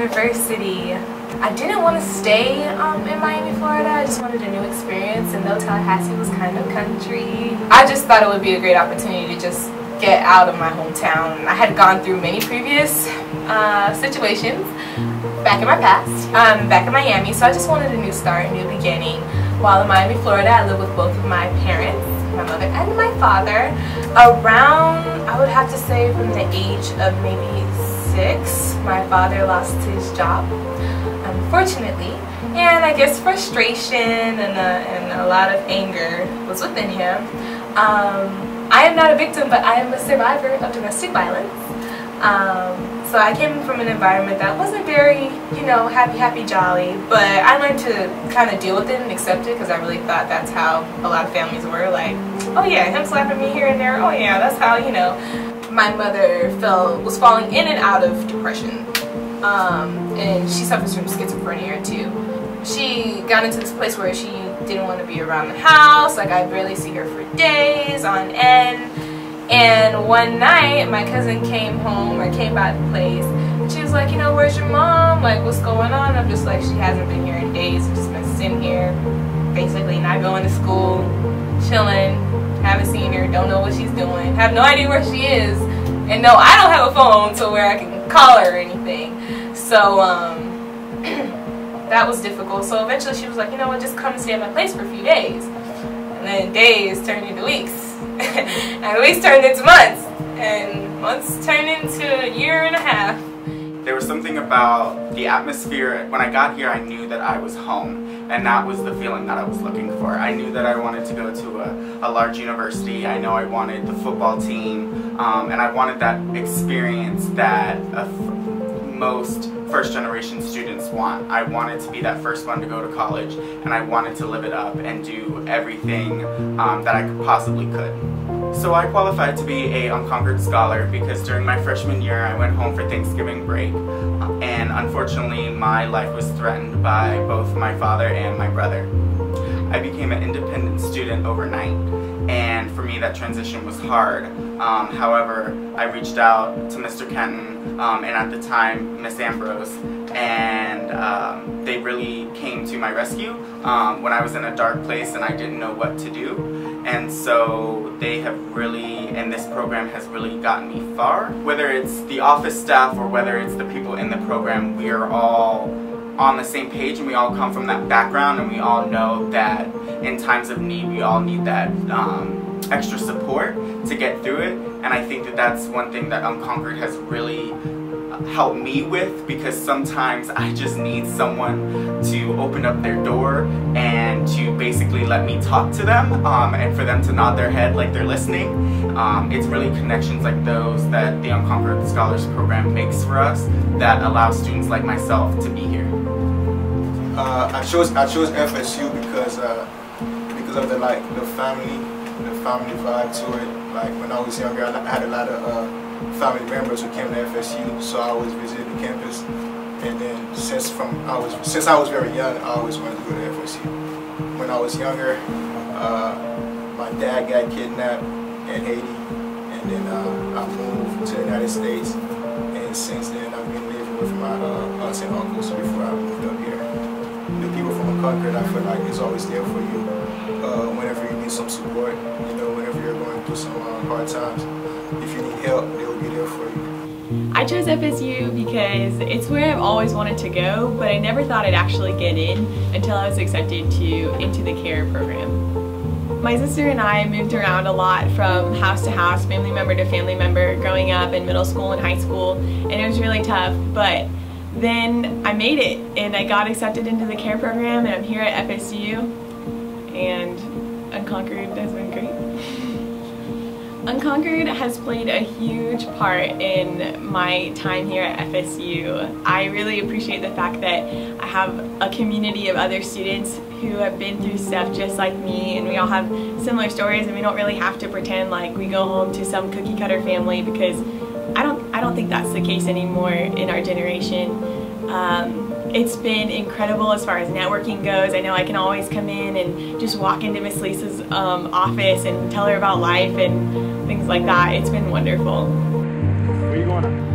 university, I didn't want to stay in Miami, Florida. I just wanted a new experience, and though Tallahassee was kind of country, I just thought it would be a great opportunity to just get out of my hometown. I had gone through many previous situations back in my past, back in Miami, so I just wanted a new start, a new beginning. While in Miami, Florida, I lived with both of my parents, my mother and my father, around, I would have to say, from the age of maybe 6, my father lost his job, unfortunately, and I guess frustration and a lot of anger was within him. I am not a victim, but I am a survivor of domestic violence. So I came from an environment that wasn't very, you know, happy, jolly, but I learned to kind of deal with it and accept it because I really thought that's how a lot of families were, like, oh yeah, him slapping me here and there, oh yeah, that's how, you know. My mother was falling in and out of depression, and she suffers from schizophrenia too. She got into this place where she didn't want to be around the house, like I'd barely see her for days on end. And one night, my cousin came home, or came by the place, and she was like, you know, where's your mom? Like, what's going on? I'm just like, she hasn't been here in days. We've just been sitting here, basically not going to school, chilling, haven't seen her, don't know what she's doing, have no idea where she is, and no, I don't have a phone to where I can call her or anything. So, that was difficult. So eventually she was like, you know what, just come and stay at my place for a few days. And then days turned into weeks. And weeks turned into months, and months turned into a year and a half. There was something about the atmosphere. When I got here, I knew that I was home, and that was the feeling that I was looking for. I knew that I wanted to go to a large university. I know I wanted the football team, and I wanted that experience that most first-generation students want. I wanted to be that first one to go to college, and I wanted to live it up and do everything that I possibly could. So I qualified to be a Unconquered Scholar because during my freshman year I went home for Thanksgiving break, and unfortunately my life was threatened by both my father and my brother. I became an independent student overnight, and for me that transition was hard. However, I reached out to Mr. Kenton and at the time Miss Ambrose, and they really came to my rescue when I was in a dark place and I didn't know what to do. And so they have really, and this program has really gotten me far. Whether it's the office staff or whether it's the people in the program, we are all on the same page, and we all come from that background, and we all know that in times of need we all need that extra support to get through it. And I think that that's one thing that Unconquered has really helped me with, because sometimes I just need someone to open up their door and to basically let me talk to them, and for them to nod their head like they're listening. It's really connections like those that the Unconquered Scholars program makes for us that allow students like myself to be here. I chose FSU because of the family vibe to it. Like when I was younger, I had a lot of family members who came to FSU, so I always visited the campus. And then since I was very young, I always wanted to go to FSU. When I was younger, my dad got kidnapped in Haiti, and then I moved to the United States. And since then, I've been living with my aunts and uncles before I moved up here. The people from Unconquered, I feel like, is always there for you whenever you need some support. You know, whenever you're going through some hard times. If you need help, they will be there for you. I chose FSU because it's where I've always wanted to go, but I never thought I'd actually get in until I was accepted into the CARE program. My sister and I moved around a lot from house to house, family member to family member, growing up in middle school and high school, and it was really tough, but then I made it and I got accepted into the CARE program, and I'm here at FSU, and Unconquered has been great. Unconquered has played a huge part in my time here at FSU. I really appreciate the fact that I have a community of other students who have been through stuff just like me, and we all have similar stories, and we don't really have to pretend like we go home to some cookie cutter family, because I don't think that's the case anymore in our generation. It's been incredible as far as networking goes. I know I can always come in and just walk into Miss Lisa's office and tell her about life and things like that. It's been wonderful. Where are you going?